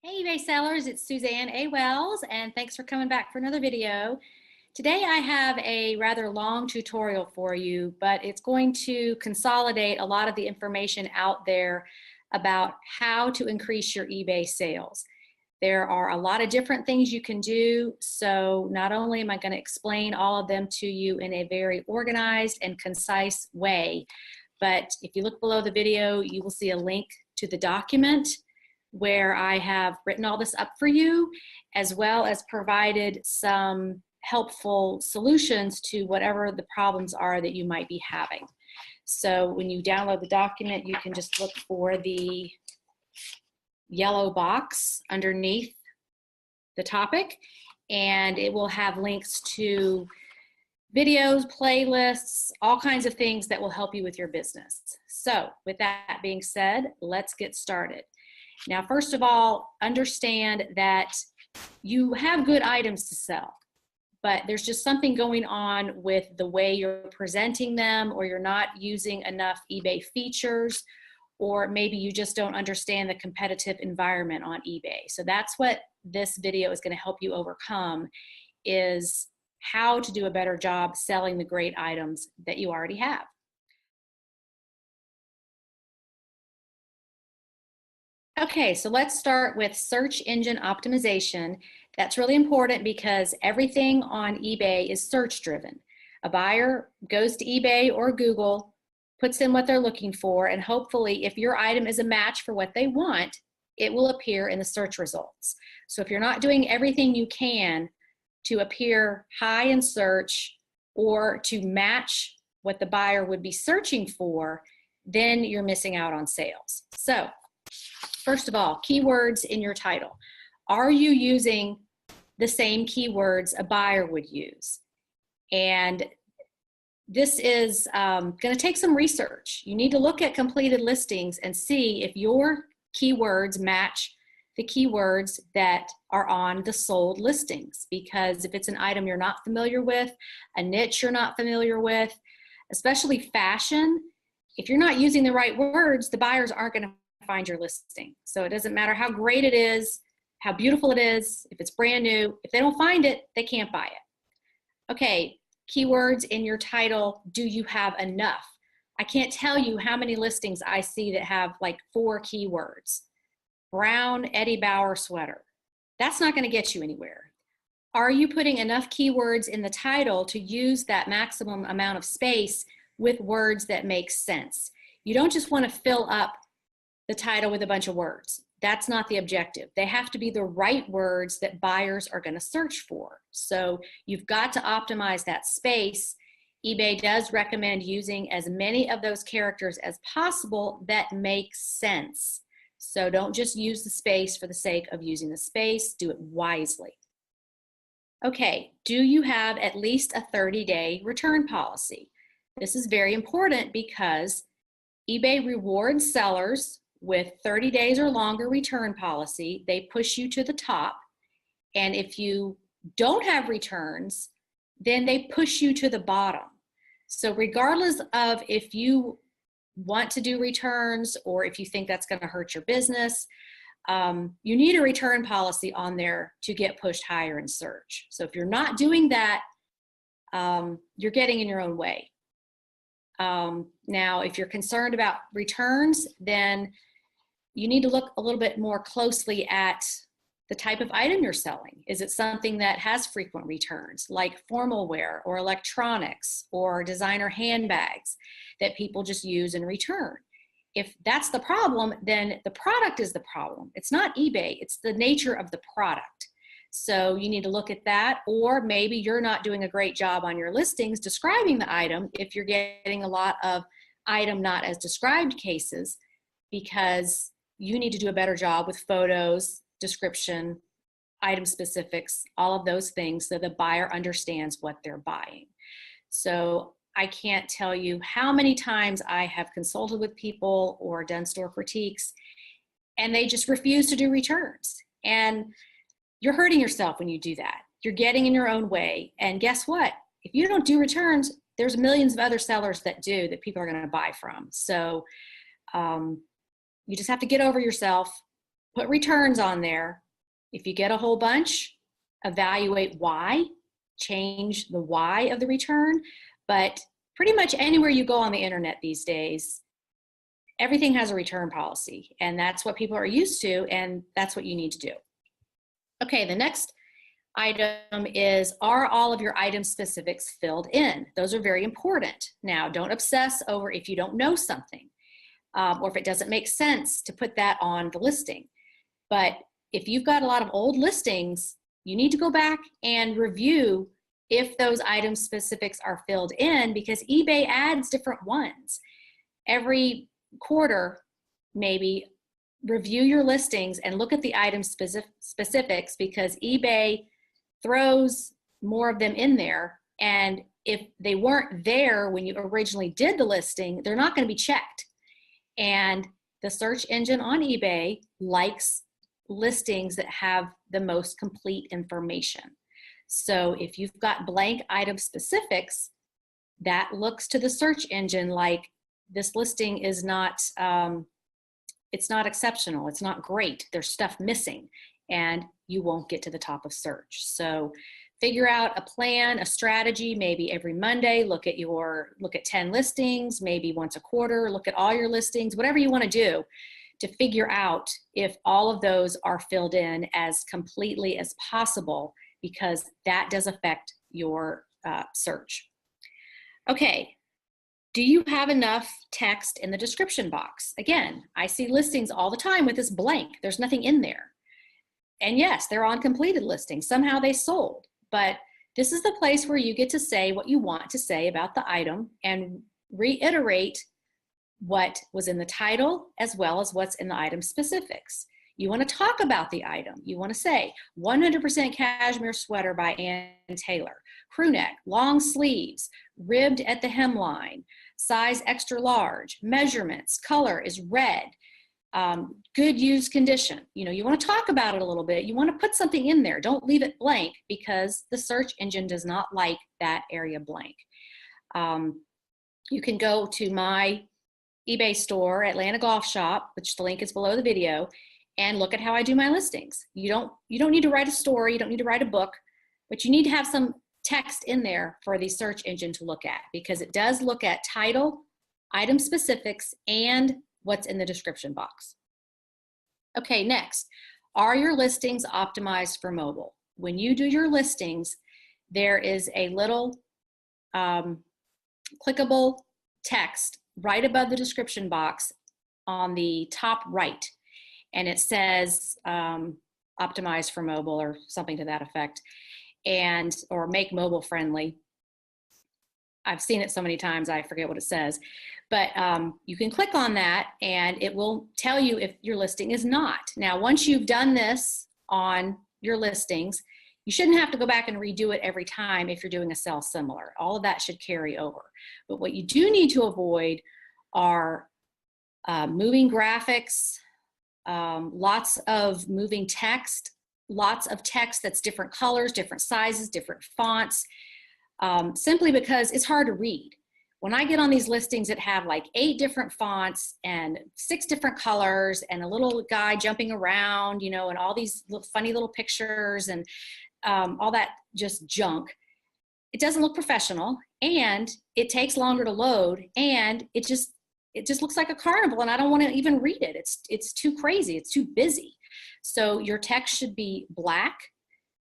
Hey eBay sellers, it's Suzanne A. Wells, and thanks for coming back for another video. Today I have a rather long tutorial for you, but it's going to consolidate a lot of the information out there about how to increase your eBay sales. There are a lot of different things you can do, so not only am I going to explain all of them to you in a very organized and concise way, but if you look below the video, you will see a link to the document where I have written all this up for you, as well as provided some helpful solutions to whatever the problems are that you might be having. So when you download the document, you can just look for the yellow box underneath the topic, and it will have links to videos, playlists, all kinds of things that will help you with your business. So with that being said, let's get started. Now, first of all, understand that you have good items to sell, but there's just something going on with the way you're presenting them, or you're not using enough eBay features, or maybe you just don't understand the competitive environment on eBay. So that's what this video is going to help you overcome, is how to do a better job selling the great items that you already have. Okay, so let's start with search engine optimization. That's really important because everything on eBay is search driven. A buyer goes to eBay or Google, puts in what they're looking for, and hopefully if your item is a match for what they want, it will appear in the search results. So if you're not doing everything you can to appear high in search or to match what the buyer would be searching for, then you're missing out on sales. So first of all, keywords in your title. Are you using the same keywords a buyer would use? And this is going to take some research. You need to look at completed listings and see if your keywords match the keywords that are on the sold listings. Because if it's an item you're not familiar with, a niche you're not familiar with, especially fashion, if you're not using the right words, the buyers aren't going to find your listing. So it doesn't matter how great it is, how beautiful it is, if it's brand new, if they don't find it, they can't buy it. Okay, keywords in your title, do you have enough? I can't tell you how many listings I see that have like 4 keywords. Brown Eddie Bauer sweater. That's not going to get you anywhere. Are you putting enough keywords in the title to use that maximum amount of space with words that make sense? You don't just want to fill up the title with a bunch of words. That's not the objective. They have to be the right words that buyers are going to search for. So you've got to optimize that space. eBay does recommend using as many of those characters as possible that make sense. So don't just use the space for the sake of using the space. Do it wisely. Okay, do you have at least a 30-day return policy? This is very important because eBay rewards sellers with 30 days or longer return policy. They push you to the top. And if you don't have returns, then they push you to the bottom. So regardless of if you want to do returns or if you think that's going to hurt your business, you need a return policy on there to get pushed higher in search. So if you're not doing that, you're getting in your own way. Now, if you're concerned about returns, then you need to look a little bit more closely at the type of item you're selling. Is it something that has frequent returns, like formal wear or electronics or designer handbags that people just use and return? If that's the problem, then the product is the problem. It's not eBay, it's the nature of the product. So you need to look at that, or maybe you're not doing a great job on your listings describing the item if you're getting a lot of item not as described cases, because you need to do a better job with photos, description, item specifics, all of those things so the buyer understands what they're buying. So I can't tell you how many times I have consulted with people or done store critiques and they just refuse to do returns. And you're hurting yourself when you do that. You're getting in your own way. And guess what? If you don't do returns, there's millions of other sellers that do, that people are going to buy from. So you just have to get over yourself Put returns on there. If you get a whole bunch, evaluate why, change the why of the return. But pretty much anywhere you go on the internet these days, everything has a return policy, and that's what people are used to, and that's what you need to do. Okay, the next item is, are all of your item specifics filled in? Those are very important. Now, don't obsess over if you don't know something, or if it doesn't make sense to put that on the listing. But if you've got a lot of old listings, you need to go back and review if those item specifics are filled in, because eBay adds different ones. Every quarter, maybe review your listings and look at the item specifics, because eBay throws more of them in there. And if they weren't there when you originally did the listing, they're not going to be checked. And the search engine on eBay likes listings that have the most complete information. So if you've got blank item specifics, that looks to the search engine like this listing is not, it's not exceptional, it's not great, there's stuff missing, and you won't get to the top of search. So figure out a plan, a strategy. Maybe every Monday, look at 10 listings, maybe once a quarter, look at all your listings, whatever you want to do to figure out if all of those are filled in as completely as possible, because that does affect your search. Okay, do you have enough text in the description box? Again, I see listings all the time with this blank. There's nothing in there. And yes, they're on completed listings. Somehow they sold. But this is the place where you get to say what you want to say about the item and reiterate what was in the title as well as what's in the item specifics. You want to talk about the item. You want to say 100% cashmere sweater by Ann Taylor, crew neck, long sleeves, ribbed at the hemline, size extra large, measurements, color is red, good used condition. You know, you want to talk about it a little bit. You want to put something in there. Don't leave it blank, because the search engine does not like that area blank. You can go to my eBay store, Atlanta Golf Shop, which the link is below the video, and look at how I do my listings. You don't need to write a story, you don't need to write a book, but you need to have some text in there for the search engine to look at, because it does look at title, item specifics, and what's in the description box. Okay, next, are your listings optimized for mobile? When you do your listings, there is a little clickable text right above the description box on the top right, and it says optimized for mobile or something to that effect, or make mobile friendly. I've seen it so many times I forget what it says, but you can click on that and it will tell you if your listing is not. Now, once you've done this on your listings, you shouldn't have to go back and redo it every time if you're doing a sell similar. All of that should carry over. But what you do need to avoid are moving graphics, lots of moving text, lots of text that's different colors, different sizes, different fonts, simply because it's hard to read. When I get on these listings that have like 8 different fonts and 6 different colors and a little guy jumping around, you know, and all these little funny little pictures and all that just junk, it doesn't look professional, and it takes longer to load, and it just looks like a carnival, and I don't want to even read it. It's too crazy. It's too busy. So your text should be black.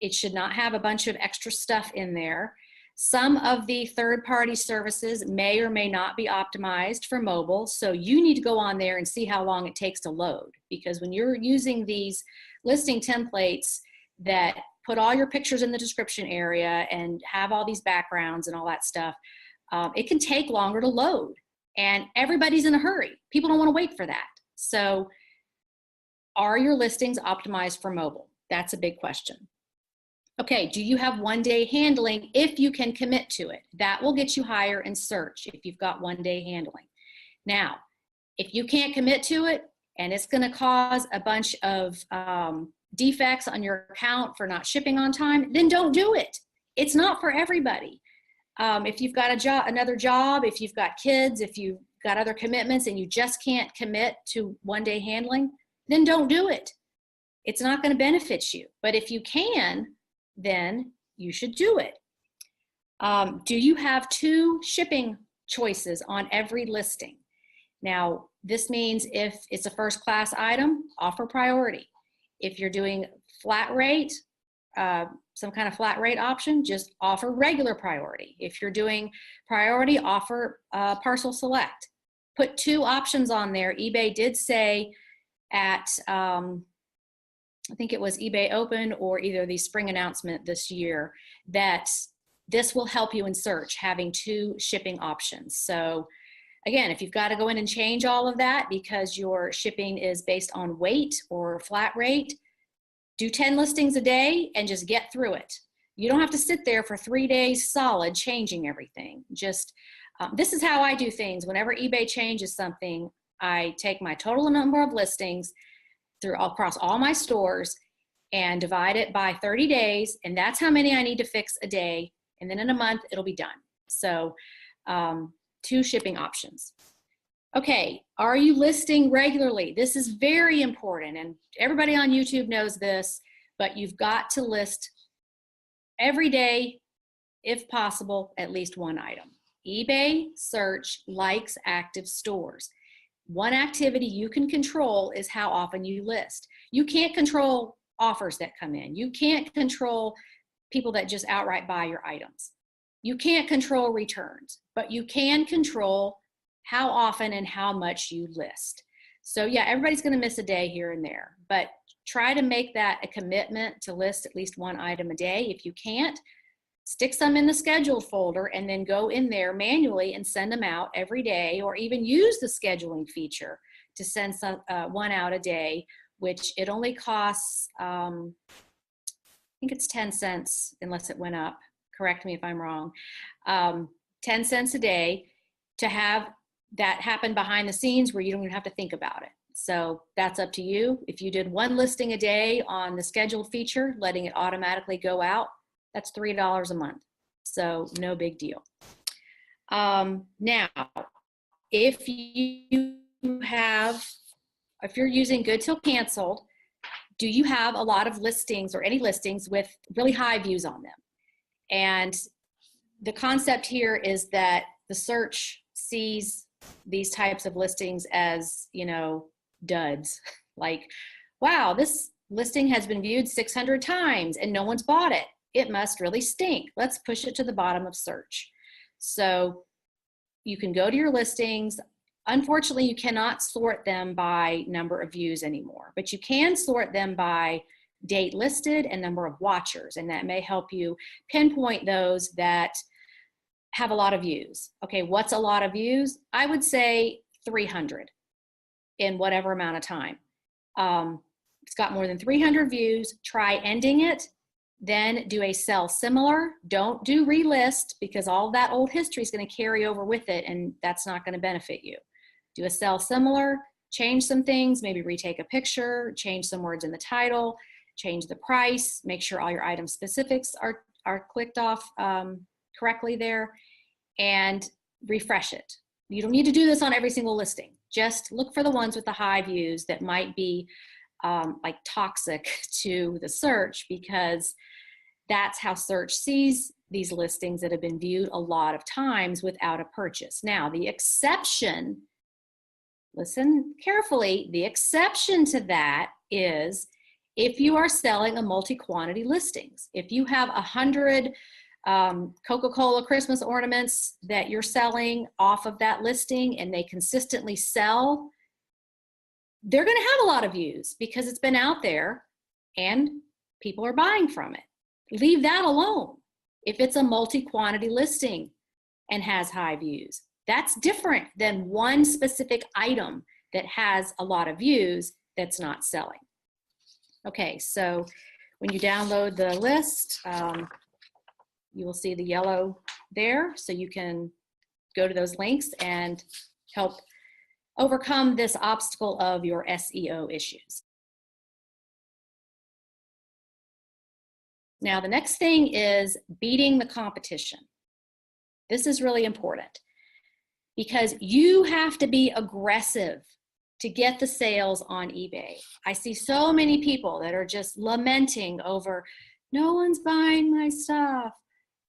It should not have a bunch of extra stuff in there. Some of the third-party services may or may not be optimized for mobile, so you need to go on there and see how long it takes to load, because when you're using these listing templates that put all your pictures in the description area and have all these backgrounds and all that stuff, it can take longer to load, and everybody's in a hurry. People don't want to wait for that. So are your listings optimized for mobile? That's a big question. Okay, do you have one-day handling if you can commit to it? That will get you higher in search if you've got one-day handling. Now, if you can't commit to it and it's going to cause a bunch of defects on your account for not shipping on time, then don't do it. It's not for everybody. If you've got another job, if you've got kids, if you've got other commitments and you just can't commit to one-day handling, then don't do it. it's not going to benefit you. But if you can, then you should do it. Do you have 2 shipping choices on every listing? Now, this means if it's a first class item, offer priority. If you're doing flat rate, some kind of flat rate option, just offer regular priority. If you're doing priority, offer parcel select. Put 2 options on there. eBay did say at, I think it was eBay Open or either the spring announcement this year, that this will help you in search, having 2 shipping options. So again, if you've got to go in and change all of that because your shipping is based on weight or flat rate, do 10 listings a day and just get through it. You don't have to sit there for 3 days solid changing everything. Just, this is how I do things. Whenever eBay changes something, I take my total number of listings across all my stores and divide it by 30 days. And that's how many I need to fix a day. And then in a month, it'll be done. So 2 shipping options. Okay, are you listing regularly? This is very important, and everybody on YouTube knows this, but you've got to list every day, if possible, at least 1 item. eBay search likes active stores. One activity you can control is how often you list. You can't control offers that come in. You can't control people that just outright buy your items. You can't control returns, but you can control how often and how much you list. So yeah, everybody's going to miss a day here and there, but try to make that a commitment to list at least 1 item a day. If you can't, stick some in the scheduled folder and then go in there manually and send them out every day, or even use the scheduling feature to send one out a day, which it only costs, I think it's 10 cents, unless it went up. Correct me if I'm wrong. 10 cents a day to have that happen behind the scenes where you don't even have to think about it. So that's up to you. If you did 1 listing a day on the scheduled feature, letting it automatically go out, that's $3 a month. So no big deal. Now, if you're using good till canceled, do you have a lot of listings or any listings with really high views on them? And the concept here is that the search sees these types of listings as, you know, duds. Like, wow, this listing has been viewed 600 times and no one's bought it. It must really stink. Let's push it to the bottom of search. So you can go to your listings. Unfortunately, you cannot sort them by number of views anymore, but you can sort them by date listed and number of watchers, and that may help you pinpoint those that have a lot of views. Okay, what's a lot of views? I would say 300 in whatever amount of time. It's got more than 300 views, try ending it, then do a sell similar. Don't do relist, because all that old history is going to carry over with it, and that's not going to benefit you. Do a sell similar, change some things, maybe retake a picture, change some words in the title, change the price, make sure all your item specifics are clicked off correctly there, and refresh it. You don't need to do this on every single listing. Just look for the ones with the high views that might be like toxic to the search, because that's how search sees these listings that have been viewed a lot of times without a purchase. Now, the exception, listen carefully, the exception to that is if you are selling a multi-quantity listings. If you have 100 Coca-Cola Christmas ornaments that you're selling off of that listing and they consistently sell, they're going to have a lot of views because it's been out there and people are buying from it. Leave that alone. If it's a multi-quantity listing and has high views, that's different than one specific item that has a lot of views that's not selling. Okay, so when you download the list, you will see the yellow there, so you can go to those links and help overcome this obstacle of your SEO issues. Now, the next thing is beating the competition. This is really important because you have to be aggressive to get the sales on eBay. I see so many people that are just lamenting over, no one's buying my stuff.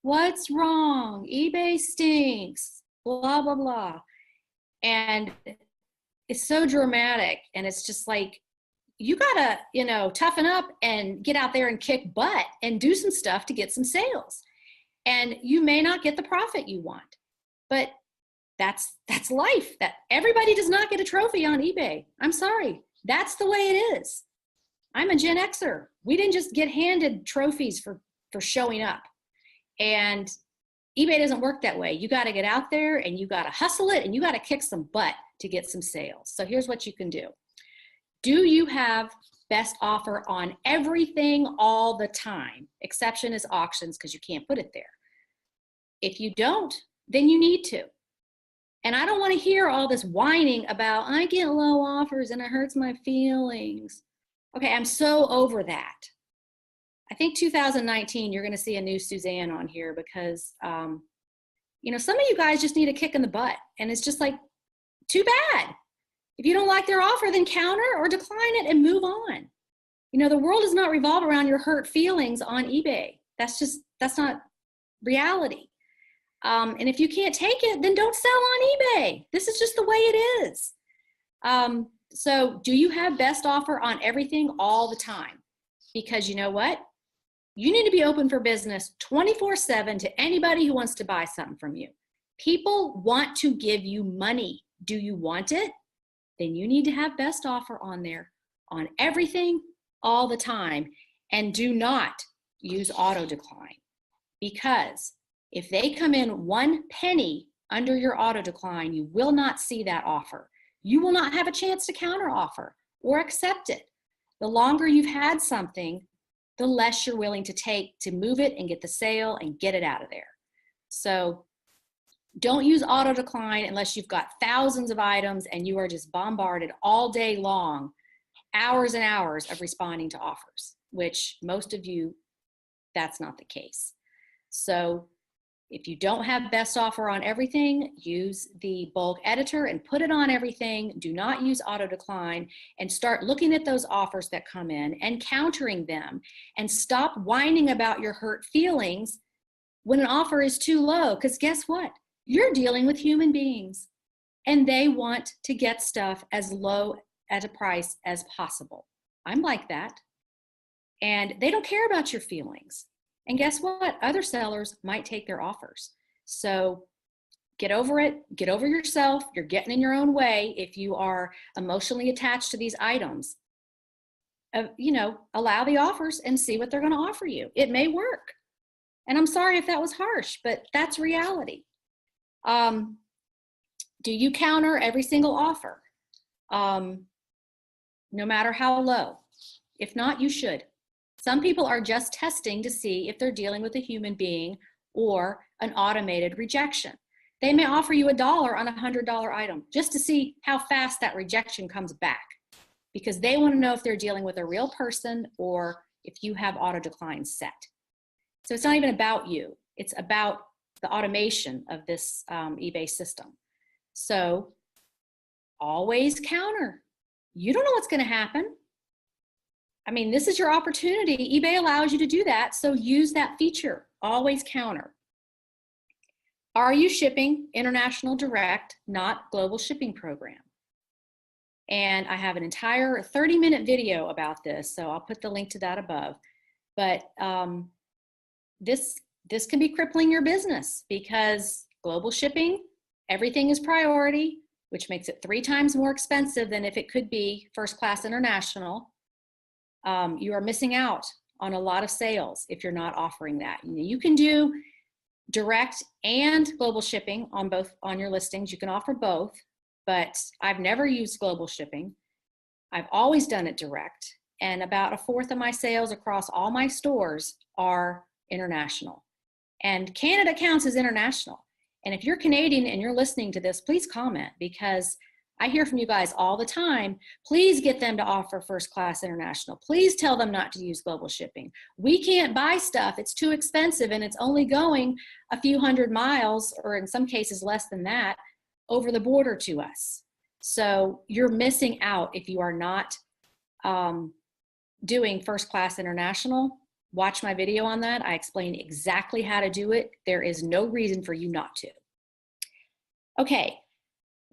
What's wrong? eBay stinks, blah, blah, blah. And it's so dramatic. And it's just like, you gotta, toughen up and get out there and kick butt and do some stuff to get some sales. And you may not get the profit you want, but that's life. That everybody does not get a trophy on eBay. I'm sorry. That's the way it is. I'm a Gen Xer. We didn't just get handed trophies for showing up. And eBay doesn't work that way. You got to get out there and you got to hustle it and you got to kick some butt to get some sales. So here's what you can do. Do you have best offer on everything all the time? Exception is auctions because you can't put it there. If you don't, then you need to. And I don't want to hear all this whining about, I get low offers and it hurts my feelings. Okay, I'm so over that. I think 2019, you're going to see a new Suzanne on here because, some of you guys just need a kick in the butt. And it's just like, too bad. If you don't like their offer, then counter or decline it and move on. The world does not revolve around your hurt feelings on eBay. That's not reality. And if you can't take it, then don't sell on eBay. This is just the way it is. So do you have best offer on everything all the time? Because you know what? You need to be open for business 24/7 to anybody who wants to buy something from you. People want to give you money. Do you want it? Then you need to have best offer on there on everything all the time. And do not use auto decline, because if they come in 1 penny under your auto decline, you will not see that offer. You will not have a chance to counter offer or accept it. The longer you've had something, the less you're willing to take to move it and get the sale and get it out of there. So don't use auto decline unless you've got thousands of items and you are just bombarded all day long, hours and hours of responding to offers, which most of you, that's not the case. So if you don't have best offer on everything, use the bulk editor and put it on everything. Do not use auto decline, and start looking at those offers that come in and countering them, and stop whining about your hurt feelings when an offer is too low. Because guess what? You're dealing with human beings and they want to get stuff as low at a price as possible. I'm like that. And they don't care about your feelings. And guess what? Other sellers might take their offers. So get over it. Get over yourself. You're getting in your own way if you are emotionally attached to these items. Allow the offers and see what they're going to offer you. It may work. And I'm sorry if that was harsh, but that's reality. Do you counter every single offer? No matter how low? If not, you should. Some people are just testing to see if they're dealing with a human being or an automated rejection. They may offer you $1 on a $100 item just to see how fast that rejection comes back, because they want to know if they're dealing with a real person or if you have auto decline set. So it's not even about you. It's about the automation of this eBay system. So always counter. You don't know what's going to happen. I mean, this is your opportunity. eBay allows you to do that, so use that feature. Always counter. Are you shipping international direct, not global shipping program? And I have an entire 30-minute video about this, so I'll put the link to that above. But this can be crippling your business, because global shipping, everything is priority, which makes it 3 times more expensive than if it could be first class international. You are missing out on a lot of sales if you're not offering that. You can do direct and global shipping on your listings. You can offer both, but I've never used global shipping. I've always done it direct, and about 1/4 of my sales across all my stores are international. And Canada counts as international. And if you're Canadian and you're listening to this, please comment, because I hear from you guys all the time. Please get them to offer first class international. Please tell them not to use global shipping. We can't buy stuff. It's too expensive, and it's only going a few hundred miles, or in some cases less than that, over the border to us. So you're missing out if you are not doing first class international. Watch my video on that. I explain exactly how to do it. There is no reason for you not to. Okay,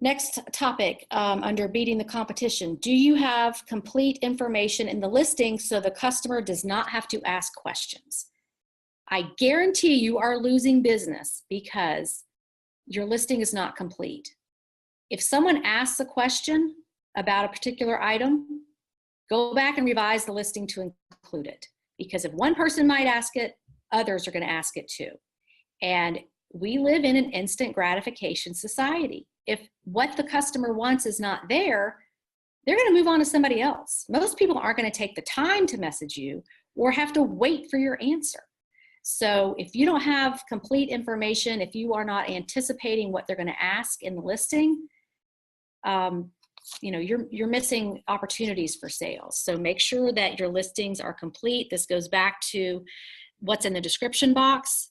next topic under beating the competition. Do you have complete information in the listing so the customer does not have to ask questions? I guarantee you are losing business because your listing is not complete. If someone asks a question about a particular item, go back and revise the listing to include it. Because if one person might ask it, others are going to ask it too. And we live in an instant gratification society. If what the customer wants is not there, they're going to move on to somebody else. Most people aren't going to take the time to message you or have to wait for your answer. So if you don't have complete information, if you are not anticipating what they're going to ask in the listing, you're missing opportunities for sales. So make sure that your listings are complete. This goes back to what's in the description box.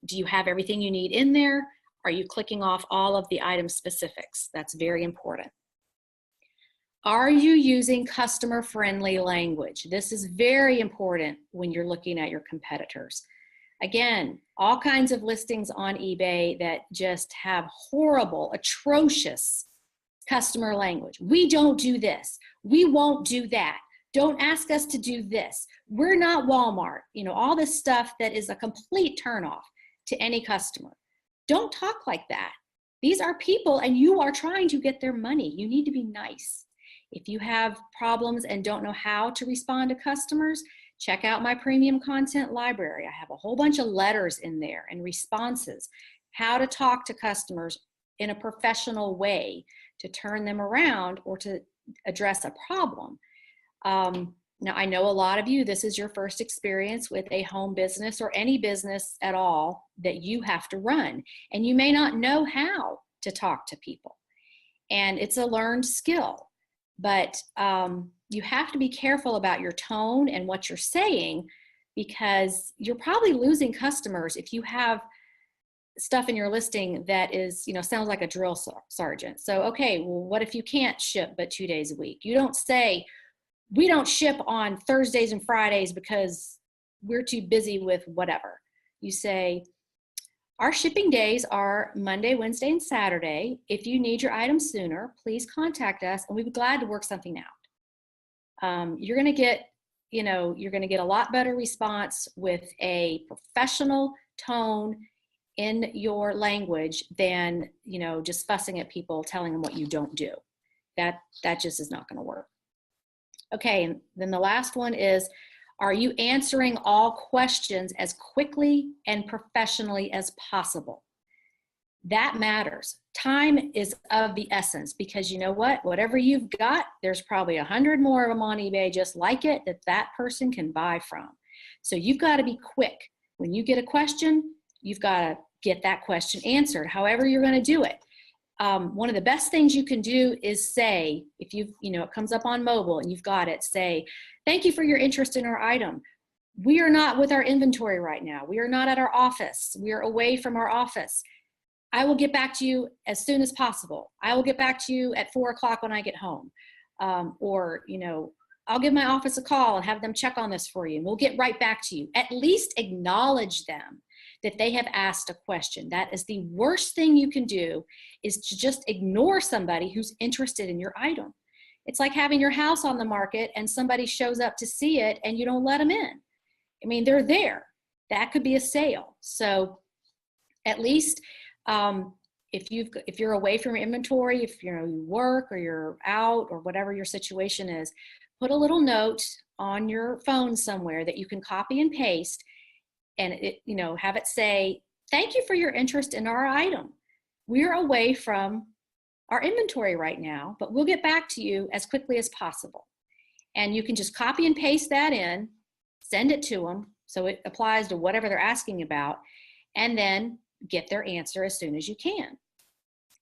Do you have everything you need in there? Are you clicking off all of the item specifics? That's very important. Are you using customer-friendly language? This is very important when you're looking at your competitors. Again, all kinds of listings on eBay that just have horrible, atrocious customer language. We don't do this. We won't do that. Don't ask us to do this. We're not Walmart. All this stuff that is a complete turnoff to any customer. Don't talk like that. These are people and you are trying to get their money. You need to be nice. If you have problems and don't know how to respond to customers, check out my premium content library. I have a whole bunch of letters in there and responses, how to talk to customers in a professional way to turn them around or to address a problem. Now, I know a lot of you, this is your first experience with a home business or any business at all that you have to run, and you may not know how to talk to people. And it's a learned skill, but you have to be careful about your tone and what you're saying, because you're probably losing customers if you have stuff in your listing that is, sounds like a drill sergeant. So, okay, well, what if you can't ship but 2 days a week? You don't say, we don't ship on Thursdays and Fridays because we're too busy with whatever. You say, our shipping days are Monday, Wednesday, and Saturday. If you need your items sooner, please contact us and we'd be glad to work something out. You're going to get, a lot better response with a professional tone in your language than, just fussing at people, telling them what you don't do. That just is not going to work. Okay, and then the last one is, are you answering all questions as quickly and professionally as possible? That matters. Time is of the essence, because you know what? Whatever you've got, there's probably 100 more of them on eBay just like it that person can buy from. So you've got to be quick. When you get a question, you've got to get that question answered, however you're going to do it. One of the best things you can do is say, if it comes up on mobile and you've got it, say, thank you for your interest in our item. We are not with our inventory right now. We are not at our office. We are away from our office. I will get back to you as soon as possible. I will get back to you at 4 o'clock when I get home. I'll give my office a call and have them check on this for you. And we'll get right back to you. At least acknowledge them that they have asked a question. That is the worst thing you can do, is to just ignore somebody who's interested in your item. It's like having your house on the market and somebody shows up to see it and you don't let them in. I mean, they're there. That could be a sale. So at least if you're away from your inventory, if you work or you're out or whatever your situation is, put a little note on your phone somewhere that you can copy and paste, and have it say, thank you for your interest in our item. We're away from our inventory right now, but we'll get back to you as quickly as possible. And you can just copy and paste that in, send it to them so it applies to whatever they're asking about, and then get their answer as soon as you can.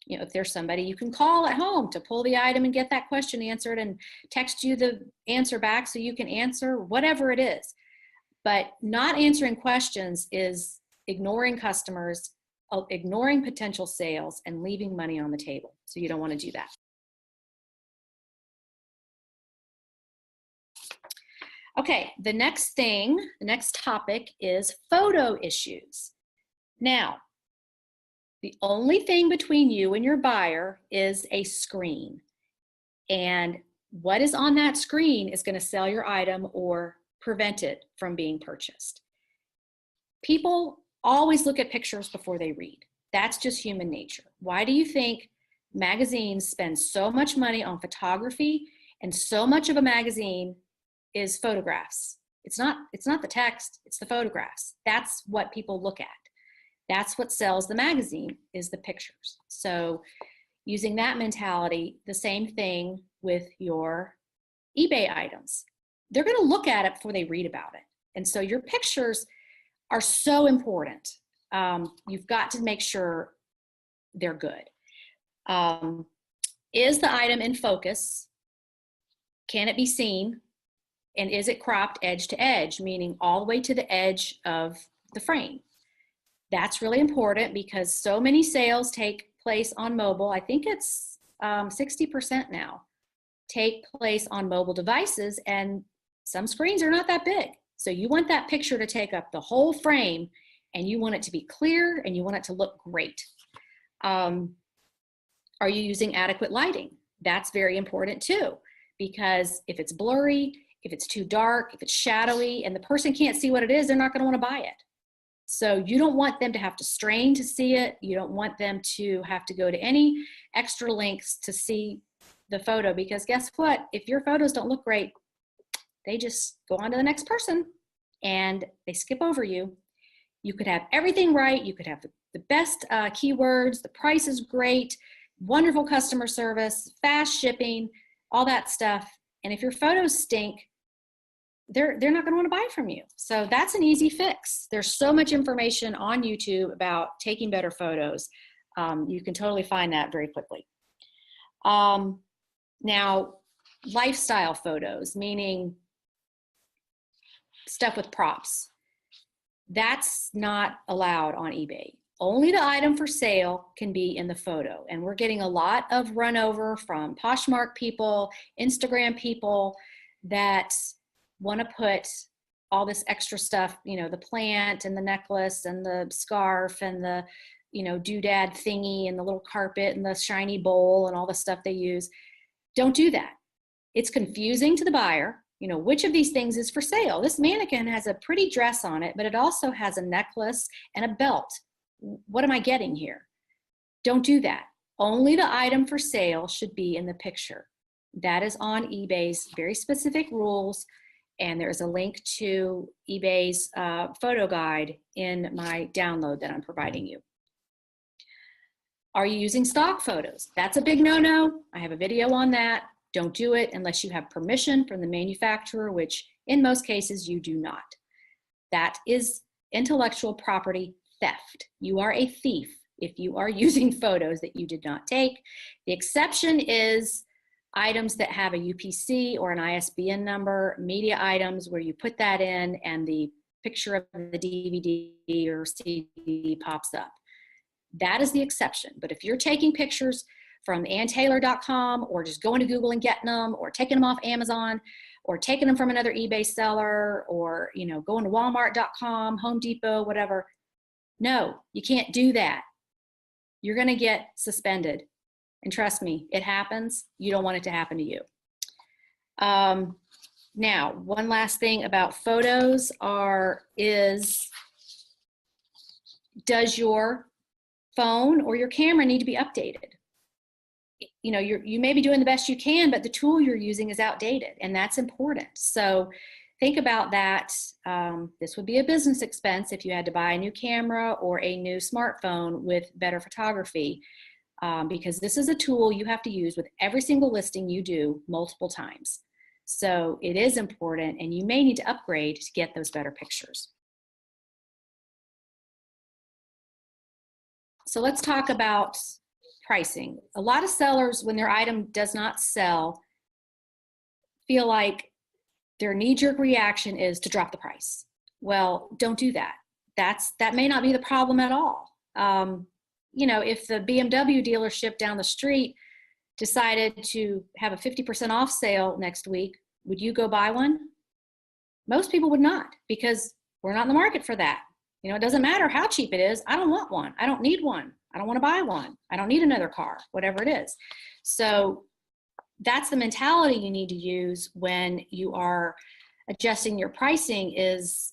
If there's somebody you can call at home to pull the item and get that question answered and text you the answer back so you can answer, whatever it is. But not answering questions is ignoring customers, ignoring potential sales, and leaving money on the table. So you don't want to do that. Okay, the next topic is photo issues. Now, the only thing between you and your buyer is a screen. And what is on that screen is going to sell your item or prevent it from being purchased. People always look at pictures before they read. That's just human nature. Why do you think magazines spend so much money on photography and so much of a magazine is photographs? It's not the text, it's the photographs. That's what people look at. That's what sells the magazine, is the pictures. So using that mentality, the same thing with your eBay items. They're going to look at it before they read about it. And so your pictures are so important. You've got to make sure they're good. Is the item in focus? Can it be seen? And is it cropped edge to edge, meaning all the way to the edge of the frame? That's really important because so many sales take place on mobile. I think it's 60% now take place on mobile devices, and some screens are not that big. So you want that picture to take up the whole frame, and you want it to be clear, and you want it to look great. Are you using adequate lighting? That's very important too, because if it's blurry, if it's too dark, if it's shadowy, and the person can't see what it is, they're not going to want to buy it. So you don't want them to have to strain to see it. You don't want them to have to go to any extra lengths to see the photo, because guess what? If your photos don't look great, they just go on to the next person and they skip over you. You could have everything right. You could have the best keywords, the price is great, wonderful customer service, fast shipping, all that stuff. And if your photos stink, they're not going to want to buy from you. So that's an easy fix. There's so much information on YouTube about taking better photos. You can totally find that very quickly. Now, lifestyle photos, meaning stuff with props, that's not allowed on eBay. Only the item for sale can be in the photo. And we're getting a lot of run over from Poshmark people, Instagram people that want to put all this extra stuff, you know, the plant and the necklace and the scarf and the, you know, doodad thingy and the little carpet and the shiny bowl and all the stuff they use. Don't do that. It's confusing to the buyer. You know, which of these things is for sale? This mannequin has a pretty dress on it, but it also has a necklace and a belt. What am I getting here? Don't do that. Only the item for sale should be in the picture. That is on eBay's very specific rules. And there's a link to eBay's photo guide in my download that I'm providing you. Are you using stock photos? That's a big no-no. I have a video on that. Don't do it unless you have permission from the manufacturer, which in most cases you do not. That is intellectual property theft. You are a thief if you are using photos that you did not take. The exception is items that have a UPC or an ISBN number, media items where you put that in and the picture of the DVD or CD pops up. That is the exception. But if you're taking pictures from AnnTaylor.com or just going to Google and getting them, or taking them off Amazon, or taking them from another eBay seller, or, you know, going to Walmart.com, Home Depot, whatever, no, you can't do that. You're going to get suspended. And trust me, it happens. You don't want it to happen to you. Now, one last thing about photos is does your phone or your camera need to be updated? You know, you may be doing the best you can, but the tool you're using is outdated, and that's important. So think about that. This would be a business expense if you had to buy a new camera or a new smartphone with better photography. Because this is a tool you have to use with every single listing you do multiple times. So it is important, and you may need to upgrade to get those better pictures. So let's talk about pricing. A lot of sellers, when their item does not sell, feel like their knee-jerk reaction is to drop the price. Well, don't do that. That may not be the problem at all. You know, if the BMW dealership down the street decided to have a 50% off sale next week, would you go buy one? Most people would not, because we're not in the market for that. You know, it doesn't matter how cheap it is. I don't want one. I don't need one. I don't want to buy one. I don't need another car, whatever it is. So that's the mentality you need to use when you are adjusting your pricing. Is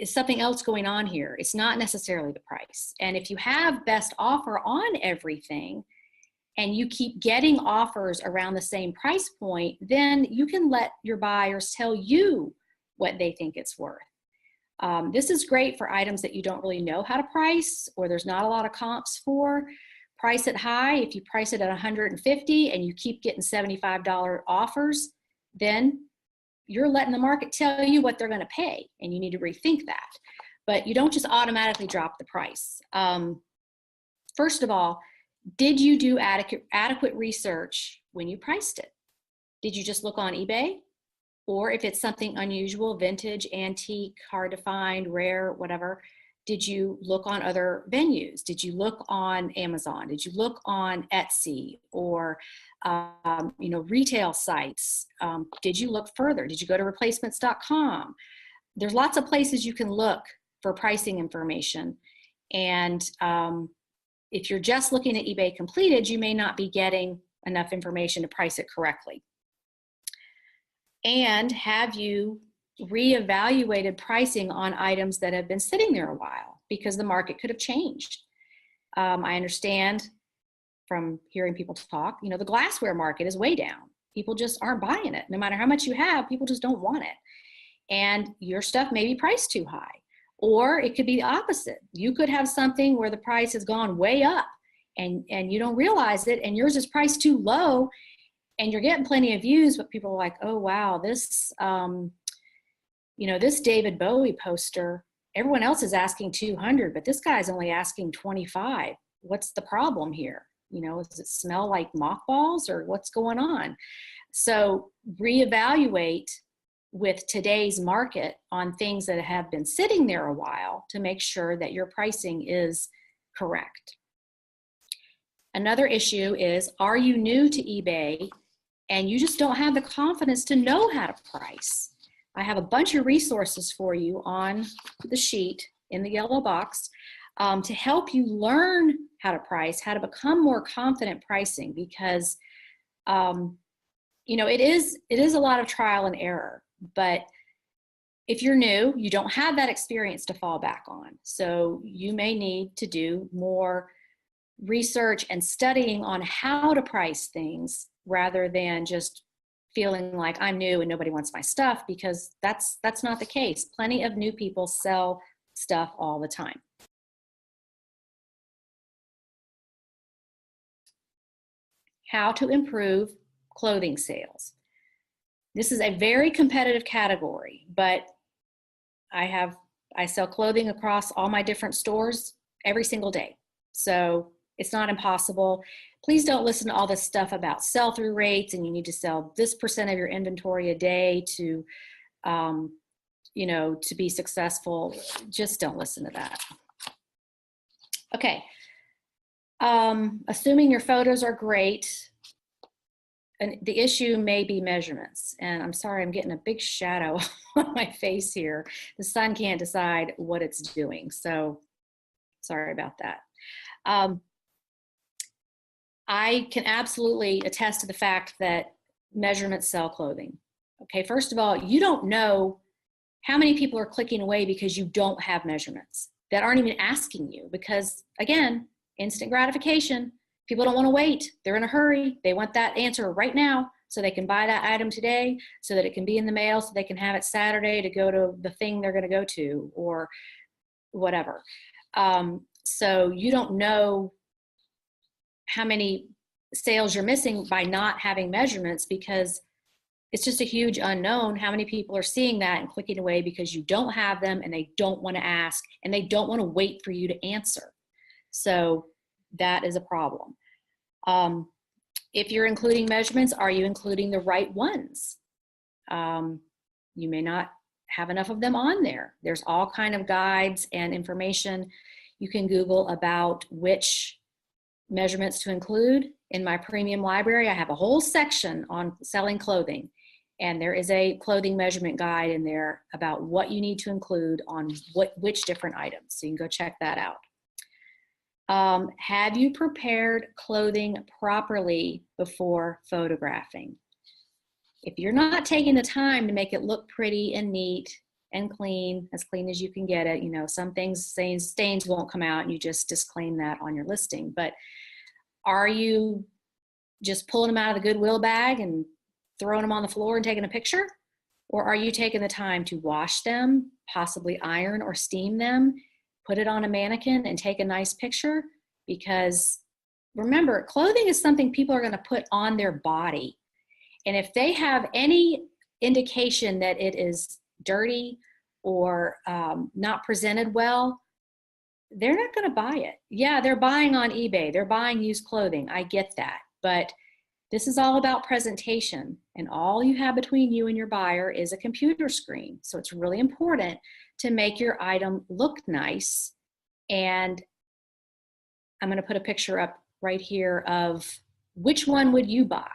something else going on here. It's not necessarily the price. And if you have best offer on everything and you keep getting offers around the same price point, then you can let your buyers tell you what they think it's worth. This is great for items that you don't really know how to price, or there's not a lot of comps for. Price it high. If you price it at $150 and you keep getting $75 offers, then you're letting the market tell you what they're going to pay, and you need to rethink that. But you don't just automatically drop the price. First of all, did you do adequate research when you priced it? Did you just look on eBay? Or if it's something unusual, vintage, antique, hard to find, rare, whatever, did you look on other venues? Did you look on Amazon? Did you look on Etsy or retail sites? Did you look further? Did you go to replacements.com? There's lots of places you can look for pricing information. And if you're just looking at eBay completed, you may not be getting enough information to price it correctly. And have you reevaluated pricing on items that have been sitting there a while, because the market could have changed? I understand from hearing people talk, the glassware market is way down. People just aren't buying it. No matter how much you have, people just don't want it. And your stuff may be priced too high. Or it could be the opposite. You could have something where the price has gone way up and you don't realize it, and yours is priced too low, and you're getting plenty of views, but people are like, oh wow, this this David Bowie poster, everyone else is asking 200, but this guy's only asking 25. What's the problem here? Does it smell like mothballs, or what's going on? So reevaluate with today's market on things that have been sitting there a while to make sure that your pricing is correct. Another issue is, are you new to eBay and you just don't have the confidence to know how to price? I have a bunch of resources for you on the sheet in the yellow box to help you learn how to price, how to become more confident pricing, because it is a lot of trial and error. But if you're new, you don't have that experience to fall back on. So you may need to do more research and studying on how to price things, rather than just feeling like I'm new and nobody wants my stuff, because that's not the case. Plenty of new people sell stuff all the time. How to improve clothing sales. This is a very competitive category, but I sell clothing across all my different stores every single day. So it's not impossible. Please don't listen to all this stuff about sell-through rates and you need to sell this % of your inventory a day to be successful. Just don't listen to that. Okay. Assuming your photos are great, and the issue may be measurements. And I'm sorry, I'm getting a big shadow on my face here. The sun can't decide what it's doing. So sorry about that. I can absolutely attest to the fact that measurements sell clothing. Okay, first of all, you don't know how many people are clicking away because you don't have measurements, that aren't even asking you, because again, instant gratification. People don't want to wait. They're in a hurry. They want that answer right now so they can buy that item today, so that it can be in the mail, so they can have it Saturday to go to the thing they're going to go to, or whatever. So you don't know how many sales you're missing by not having measurements, because it's just a huge unknown how many people are seeing that and clicking away because you don't have them, and they don't want to ask, and they don't want to wait for you to answer. So that is a problem. If you're including measurements, are you including the right ones? You may not have enough of them on there. There's all kind of guides and information you can Google about which measurements to include. In my premium library, I have a whole section on selling clothing, And there is a clothing measurement guide in there about what you need to include on which different items. So you can go check that out. Have you prepared clothing properly before photographing? If you're not taking the time to make it look pretty and neat and clean, as clean as you can get it, you know, some things, stains won't come out and you just disclaim that on your listing. But are you just pulling them out of the Goodwill bag and throwing them on the floor and taking a picture? Or are you taking the time to wash them, possibly iron or steam them, put it on a mannequin and take a nice picture? Because remember, clothing is something people are going to put on their body. And if they have any indication that it is dirty or not presented well, they're not going to buy it. Yeah, they're buying on eBay. They're buying used clothing. I get that. But this is all about presentation. And all you have between you and your buyer is a computer screen. So it's really important to make your item look nice. And I'm going to put a picture up right here of which one would you buy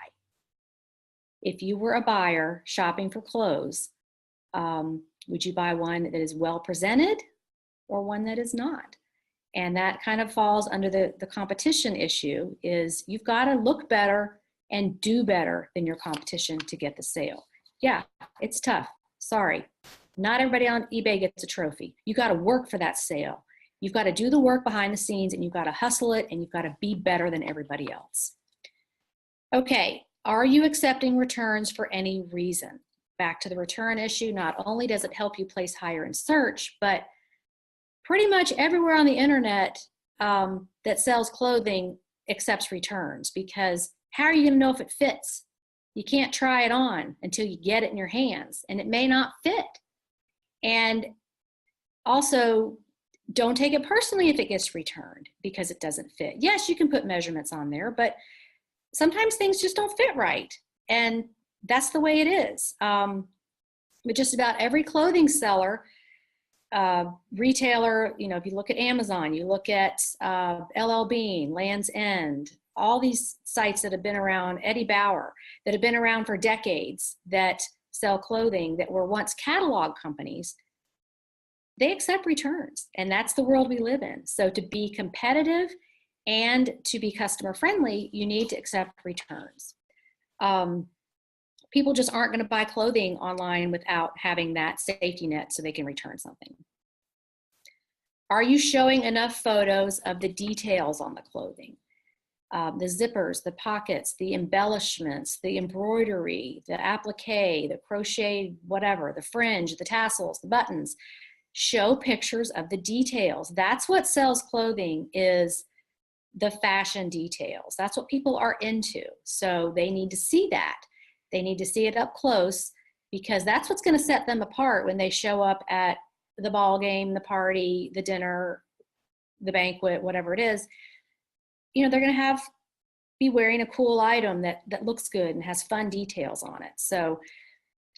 if you were a buyer shopping for clothes. Would you buy one that is well presented or one that is not? And that kind of falls under the competition issue. Is you've got to look better and do better than your competition to get the sale. Yeah, it's tough. Sorry. Not everybody on eBay gets a trophy. You got to work for that sale. You've got to do the work behind the scenes, and you've got to hustle it, and you've got to be better than everybody else. Okay, are you accepting returns for any reason? Back to the return issue, not only does it help you place higher in search, but pretty much everywhere on the internet that sells clothing accepts returns, because how are you going to know if it fits? You can't try it on until you get it in your hands, and it may not fit. And also, don't take it personally if it gets returned because it doesn't fit. Yes, you can put measurements on there, but sometimes things just don't fit right. And that's the way it is. But just about every clothing seller, retailer, you know, if you look at Amazon, you look at LL Bean, Land's End, all these sites that have been around, Eddie Bauer, that have been around for decades, that sell clothing that were once catalog companies, they accept returns. And that's the world we live in. So to be competitive and to be customer friendly, you need to accept returns. People just aren't going to buy clothing online without having that safety net so they can return something. Are you showing enough photos of the details on the clothing? The zippers, the pockets, the embellishments, the embroidery, the applique, the crochet, whatever, the fringe, the tassels, the buttons. Show pictures of the details. That's what sells clothing, is the fashion details. That's what people are into. So they need to see that. They need to see it up close, because that's what's going to set them apart when they show up at the ball game, the party, the dinner, the banquet, whatever it is. You know, they're going to be wearing a cool item that looks good and has fun details on it. So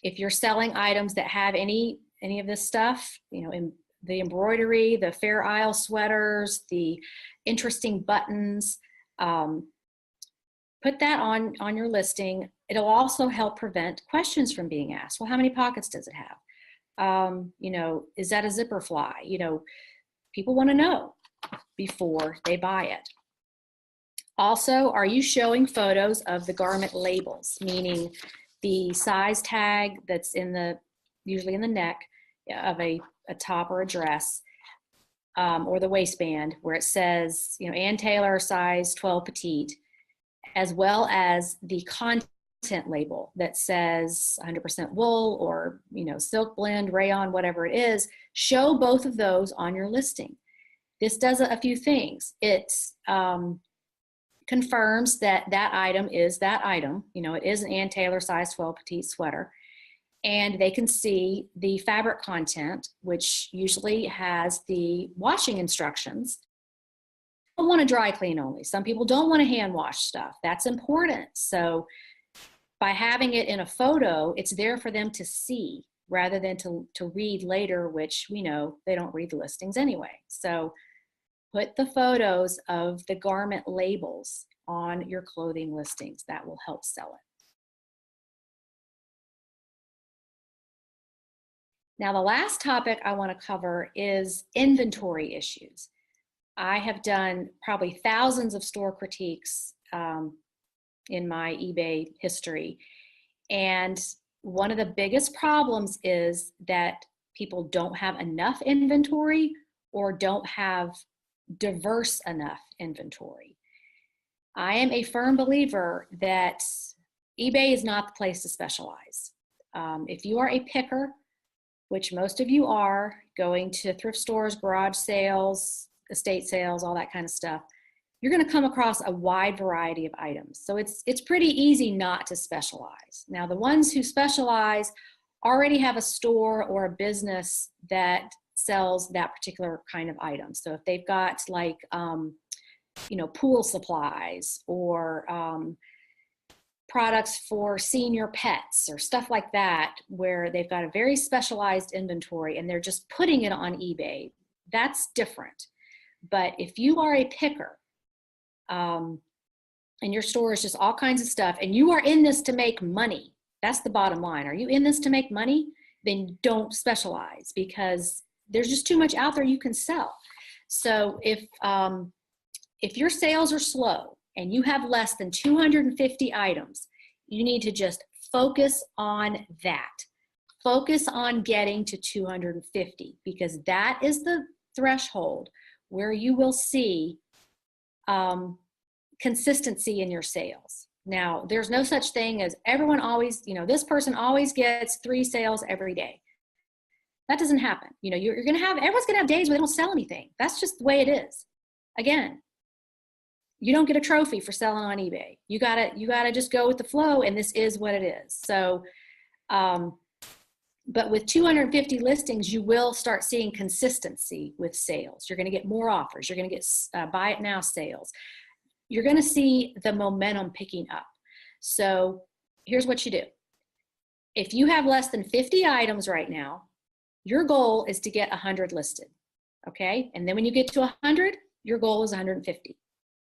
if you're selling items that have any of this stuff, you know, in the embroidery, the Fair Isle sweaters, the interesting buttons, put that on your listing. It'll also help prevent questions from being asked. Well, how many pockets does it have? You know, is that a zipper fly? You know, people want to know before they buy it. Also, are you showing photos of the garment labels, meaning the size tag that's usually in the neck of a top or a dress, or the waistband, where it says, you know, Ann Taylor, size 12 petite, as well as the content label that says 100% wool, or, you know, silk blend, rayon, whatever it is. Show both of those on your listing. This does a few things. It confirms that that item is that item. You know, it is an Ann Taylor size 12 petite sweater. And they can see the fabric content, which usually has the washing instructions. People want to dry clean only. Some people don't want to hand wash stuff. That's important. So by having it in a photo, it's there for them to see rather than to read later, which we know they don't read the listings anyway. So put the photos of the garment labels on your clothing listings. That will help sell it. Now, the last topic I want to cover is inventory issues. I have done probably thousands of store critiques in my eBay history. And one of the biggest problems is that people don't have enough inventory or don't have diverse enough inventory. I am a firm believer that eBay is not the place to specialize. If you are a picker, which most of you are, going to thrift stores, garage sales, estate sales, all that kind of stuff, you're going to come across a wide variety of items. So it's pretty easy not to specialize. Now, the ones who specialize already have a store or a business that sells that particular kind of item. So if they've got like, pool supplies or products for senior pets or stuff like that, where they've got a very specialized inventory and they're just putting it on eBay, that's different. But if you are a picker and your store is just all kinds of stuff and you are in this to make money, that's the bottom line. Are you in this to make money? Then don't specialize, because there's just too much out there you can sell. So if your sales are slow and you have less than 250 items, you need to just focus on that. Focus on getting to 250, because that is the threshold where you will see consistency in your sales. Now, there's no such thing as everyone always, this person always gets 3 sales every day. That doesn't happen. Everyone's gonna have days where they don't sell anything. That's just the way it is. Again, you don't get a trophy for selling on eBay. You gotta just go with the flow, and this is what it is. So, but with 250 listings, you will start seeing consistency with sales. You're gonna get more offers. You're gonna get buy it now sales. You're gonna see the momentum picking up. So here's what you do. If you have less than 50 items right now, your goal is to get 100 listed, okay? And then when you get to 100, your goal is 150.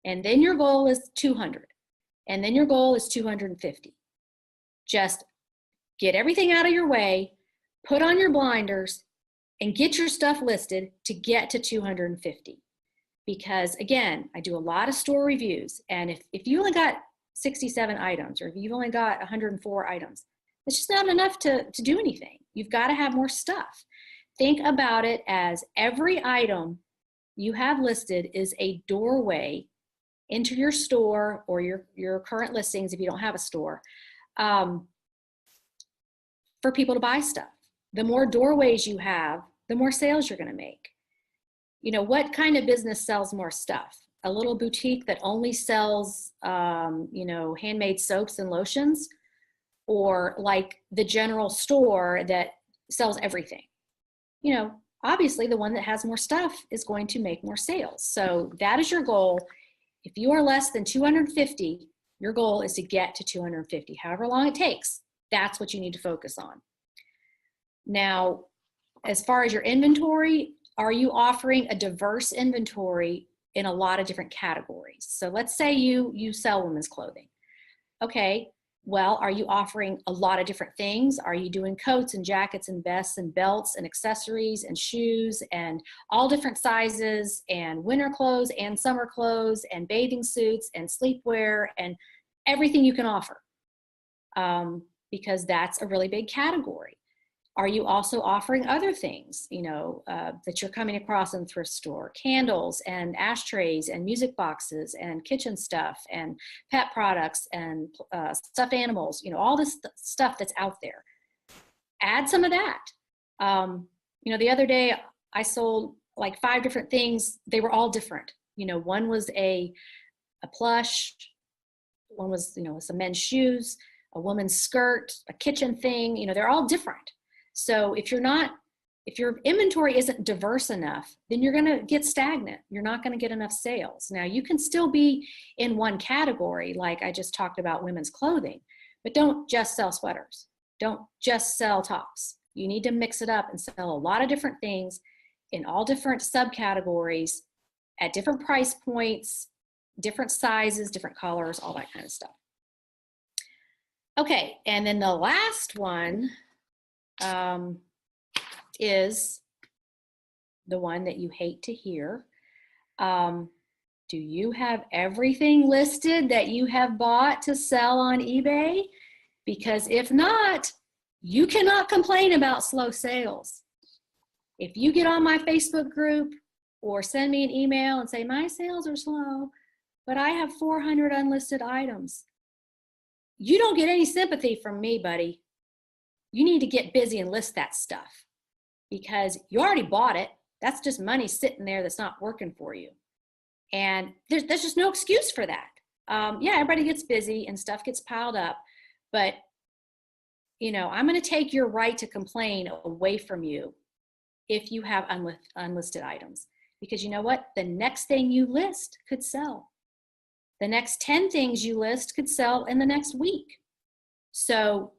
And then your goal is 200. And then your goal is 250. Just get everything out of your way, put on your blinders, and get your stuff listed to get to 250. Because again, I do a lot of store reviews, and if you only got 67 items, or if you've only got 104 items, it's just not enough to do anything. You've got to have more stuff. Think about it as every item you have listed is a doorway into your store or your current listings, if you don't have a store, for people to buy stuff. The more doorways you have, the more sales you're going to make. What kind of business sells more stuff? A little boutique that only sells, handmade soaps and lotions, or like the general store that sells everything? Obviously the one that has more stuff is going to make more sales. So that is your goal. If you are less than 250, your goal is to get to 250. However long it takes, that's what you need to focus on. Now, as far as your inventory, are you offering a diverse inventory in a lot of different categories? So let's say you sell women's clothing. Okay, well, are you offering a lot of different things? Are you doing coats and jackets and vests and belts and accessories and shoes and all different sizes and winter clothes and summer clothes and bathing suits and sleepwear and everything you can offer? Because that's a really big category. Are you also offering other things, that you're coming across in the thrift store? Candles and ashtrays and music boxes and kitchen stuff and pet products and stuffed animals, all this stuff that's out there. Add some of that. The other day I sold like 5 different things. They were all different. One was a plush, one was, some men's shoes, a woman's skirt, a kitchen thing, they're all different. So if your inventory isn't diverse enough, then you're going to get stagnant. You're not going to get enough sales. Now, you can still be in one category, like I just talked about women's clothing, but don't just sell sweaters. Don't just sell tops. You need to mix it up and sell a lot of different things in all different subcategories at different price points, different sizes, different colors, all that kind of stuff. Okay, and then the last one, is the one that you hate to hear. Do you have everything listed that you have bought to sell on eBay? Because if not, you cannot complain about slow sales. If you get on my Facebook group or send me an email and say, my sales are slow, but I have 400 unlisted items, you don't get any sympathy from me, buddy. You need to get busy and list that stuff because you already bought it. That's just money sitting there that's not working for you. And there's just no excuse for that. Yeah, everybody gets busy and stuff gets piled up, but you know, I'm going to take your right to complain away from you if you have unlisted items, because you know what? The next thing you list could sell. The next 10 things you list could sell in the next week. So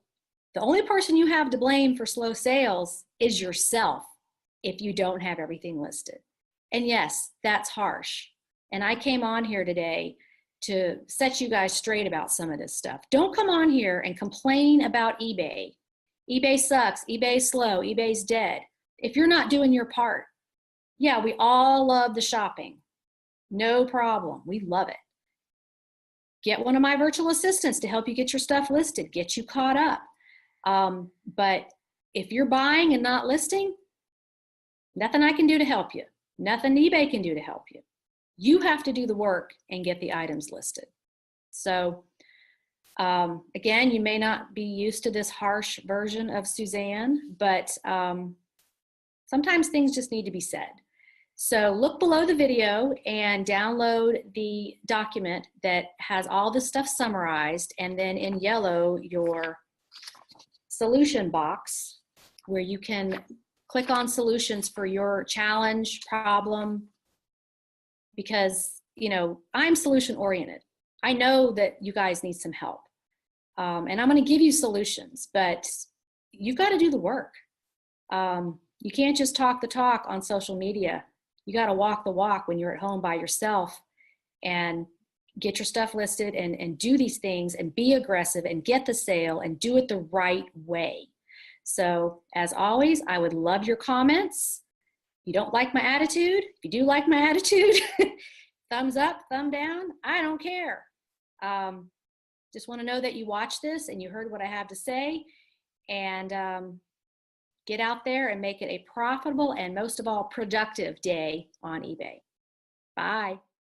the only person you have to blame for slow sales is yourself if you don't have everything listed. And yes, that's harsh. And I came on here today to set you guys straight about some of this stuff. Don't come on here and complain about eBay. eBay sucks, eBay's slow, eBay's dead. If you're not doing your part, yeah, we all love the shopping. No problem, we love it. Get one of my virtual assistants to help you get your stuff listed, get you caught up. But if you're buying and not listing, nothing I can do to help you. Nothing eBay can do to help you. You have to do the work and get the items listed. So again, you may not be used to this harsh version of Suzanne, but sometimes things just need to be said. So look below the video and download the document that has all this stuff summarized, and then in yellow, your solution box where you can click on solutions for your challenge, problem, because, you know, I'm solution oriented. I know that you guys need some help. And I'm going to give you solutions, but you've got to do the work. You can't just talk the talk on social media. You got to walk the walk when you're at home by yourself and get your stuff listed and do these things and be aggressive and get the sale and do it the right way. So as always, I would love your comments. You don't like my attitude? If you do like my attitude, thumbs up, thumb down, I don't care. Just want to know that you watched this and you heard what I have to say, and get out there and make it a profitable and most of all productive day on eBay. Bye.